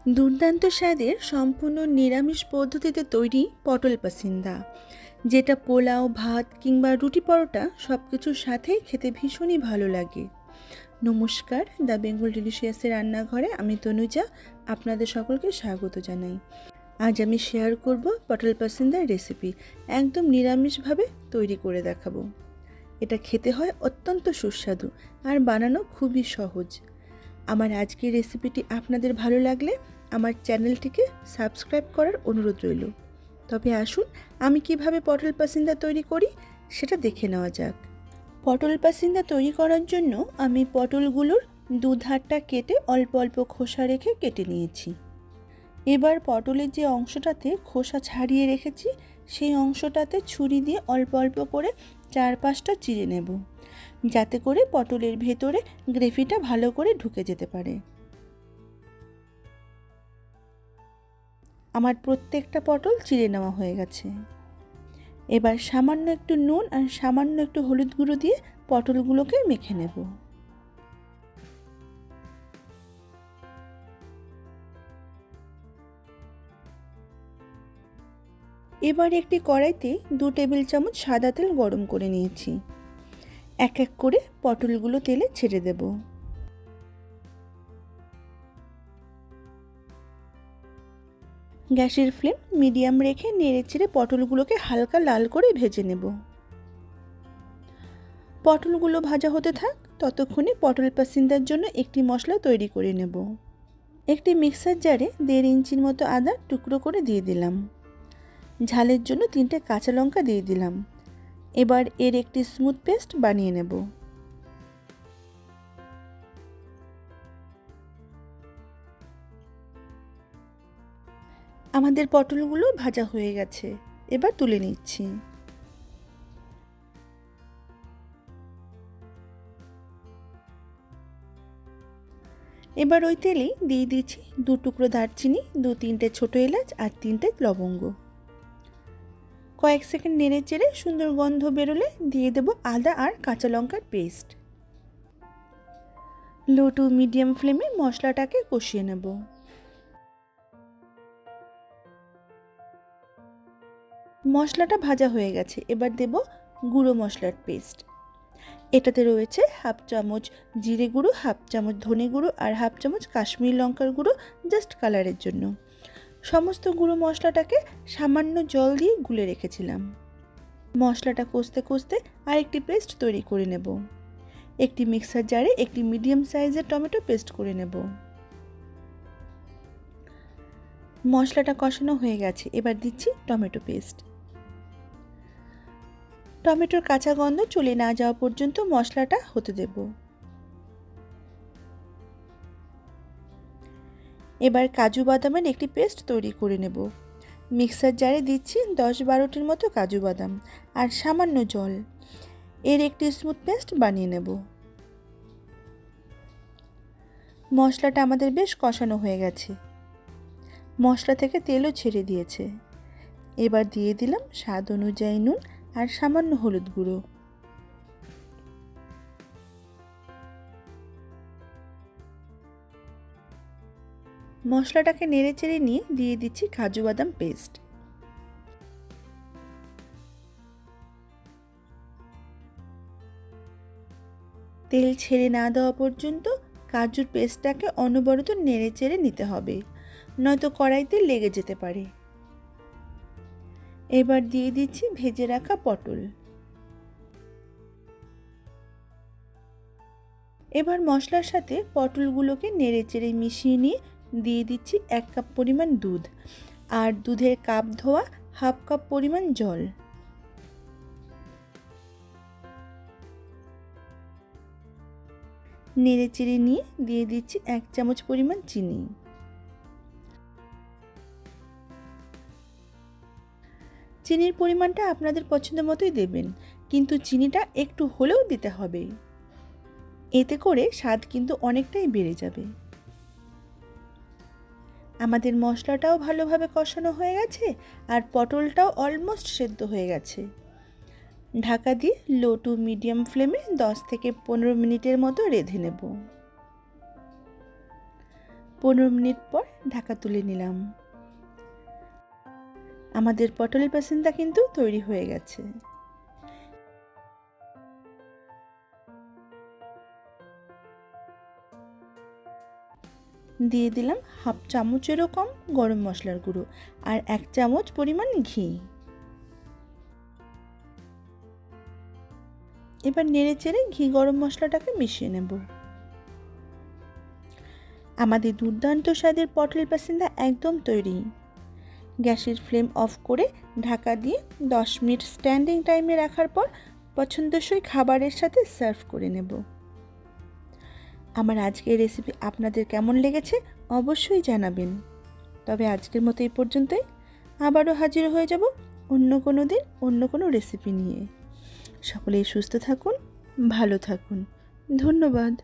দুর্দান্ত স্বাদের সম্পূর্ণ নিরামিষ পদ্ধতিতে তৈরি পটল পাসিন্দা, যেটা পোলাও, ভাত কিংবা রুটি পরোটা সব কিছুর সাথেই খেতে ভীষণই ভালো লাগে। নমস্কার, দ্য বেঙ্গল ডিলিশিয়াসের রান্নাঘরে আমি তনুজা আপনাদের সকলকে স্বাগত জানাই। আজ আমি শেয়ার করব পটল পাসিন্দার রেসিপি, একদম নিরামিষভাবে তৈরি করে দেখাবো। এটা খেতে হয় অত্যন্ত সুস্বাদু আর বানানো খুবই সহজ। আমার আজকের রেসিপিটি আপনাদের ভালো লাগলে আমার চ্যানেলটিকে সাবস্ক্রাইব করার অনুরোধ রইল। তবে আসুন আমি কিভাবে পটল পাসিন্দা তৈরি করি সেটা দেখে নেওয়া যাক। পটল পাসিন্দা তৈরি করার জন্য আমি পটলগুলোর দুধারটা কেটে অল্প অল্প খোসা রেখে কেটে নিয়েছি। এবার পটলের যে অংশটাতে খোসা ছাড়িয়ে রেখেছি সেই অংশটাতে ছুরি দিয়ে অল্প অল্প করে 4-5টা চিড়ে নেব, যাতে করে পটলের ভেতরে গ্রেভিটা ভালো করে ঢুকে যেতে পারে। আমার প্রত্যেকটা পটল চিড়ে নেওয়া হয়ে গেছে। এবার সামান্য একটু নুন আর সামান্য একটু হলুদ গুঁড়ো দিয়ে পটলগুলোকে মেখে নেব। এবার একটি কড়াইতে 2 টেবিল চামচ সাদা তেল গরম করে নিয়েছি। এক এক করে পটলগুলো তেলে ছেড়ে দেব। গ্যাসের ফ্লেম মিডিয়াম রেখে নেড়েচেড়ে পটলগুলোকে হালকা লাল করে ভেজে নেব। পটলগুলো ভাজা হতে থাক, ততক্ষণে পটল পাসিন্দার জন্য একটি মশলা তৈরি করে নেব। একটি মিক্সার জারে 1.5 ইঞ্চির মতো আদা টুকরো করে দিয়ে দিলাম। ঝালের জন্য 3টে কাঁচা লঙ্কা দিয়ে দিলাম। এবার এর একটি স্মুথ পেস্ট বানিয়ে নেব। আমাদের পটলগুলো ভাজা হয়ে গেছে, এবার তুলে নিচ্ছি। এবার ওই তেলেই দিয়ে দিচ্ছি 2 টুকরো দারচিনি, 2-3টে ছোটো এলাচ আর 3টে লবঙ্গ। কয়েক সেকেন্ড নেড়ে চেড়ে সুন্দর গন্ধ বেরোলে দিয়ে দেব আদা আর কাঁচা লঙ্কার পেস্ট। লো টু মিডিয়াম ফ্লেমে মশলাটাকে কষিয়ে নেব। মশলাটা ভাজা হয়ে গেছে, এবার দেব গুঁড়ো মশলার পেস্ট। এটাতে রয়েছে 1/2 চামচ জিরে গুঁড়ো, 1/2 চামচ ধনে গুঁড়ো আর 1/2 চামচ কাশ্মীরি লঙ্কার গুঁড়ো, জাস্ট কালারের জন্য। সমস্ত গুঁড়ো মশলাটাকে সামান্য জল দিয়ে গুলে রেখেছিলাম। মশলাটা কষতে কষতে আরেকটি পেস্ট তৈরি করে নেব। একটি মিক্সার জারে একটি মিডিয়াম সাইজের টমেটো পেস্ট করে নেব। মশলাটা কষানো হয়ে গেছে, এবার দিচ্ছি টমেটো পেস্ট। টমেটোর কাঁচা গন্ধ চলে না যাওয়া পর্যন্ত মশলাটা হতে দেব। এবার কাজু বাদামের একটি পেস্ট তৈরি করে নেব। মিক্সার জারে দিচ্ছি 10-12টির মতো কাজু বাদাম আর সামান্য জল। এর একটি স্মুথ পেস্ট বানিয়ে নেব। মশলাটা আমাদের বেশ কষানো হয়ে গেছে, মশলা থেকে তেলও ছেড়ে দিয়েছে। এবার দিয়ে দিলাম স্বাদ অনুযায়ী নুন আর সামান্য হলুদ গুঁড়ো। মশলাটাকে নেড়ে চেড়ে নিয়ে দিয়ে দিচ্ছি কাজু বাদাম পেস্ট। তেল ছেড়ে না দেওয়া পর্যন্ত কাজুর পেস্টটাকে অনবরত নেড়ে চেড়ে নিতে হবে, নয়তো কড়াইতে লেগে যেতে পারে। এবার দিয়ে দিচ্ছি ভেজে রাখা পটল। এবার মশলার সাথে পটলগুলোকে নেড়ে চেড়ে মিশিয়ে নিয়ে দিয়ে দিচ্ছি 1 কাপ পরিমাণ দুধ আর দুধের কাপ ধোয়া 1/2 কাপ পরিমাণ জল। নেড়ে চেড়ে নিয়ে দিয়ে দিচ্ছি 1 চামচ পরিমাণ চিনি। চিনির পরিমাণটা আপনাদের পছন্দ মতোই দেবেন, কিন্তু চিনিটা একটু হলেও দিতে হবে, এতে করে স্বাদ কিন্তু অনেকটাই বেড়ে যাবে। আমাদের মশলাটাও ভালোভাবে কষানো হয়ে গেছে আর পটলটাও অলমোস্ট সেদ্ধ হয়ে গেছে। ঢাকা দিয়ে লো টু মিডিয়াম ফ্লেমে 10 থেকে 15 মিনিটের মতো রেঁধে নেব। 15 মিনিট পর ঢাকা তুলে নিলাম। আমাদের পটল পাসিন্দা কিন্তু তৈরি হয়ে গেছে। দিয়ে দিলাম হাফ চামচেরও কম গরম মশলার গুঁড়ো আর 1 চামচ পরিমাণ ঘি। এবার নেড়ে চেড়ে ঘি গরম মশলাটাকে মিশিয়ে নেব। আমাদের দুর্দান্ত স্বাদের পটল পাসিন্দা একদম তৈরি। গ্যাসের ফ্লেম অফ করে ঢাকা দিয়ে 10 মিনিট স্ট্যান্ডিং টাইমে রাখার পর পছন্দসই খাবারের সাথে সার্ভ করে নেব। আমার আজকের রেসিপি আপনাদের কেমন লেগেছে অবশ্যই জানাবেন। তবে আজকের মতো এই পর্যন্তই। আবারও হাজির হয়ে যাব অন্য কোনো দিন অন্য কোনো রেসিপি নিয়ে। সকলেই সুস্থ থাকুন, ভালো থাকুন। ধন্যবাদ।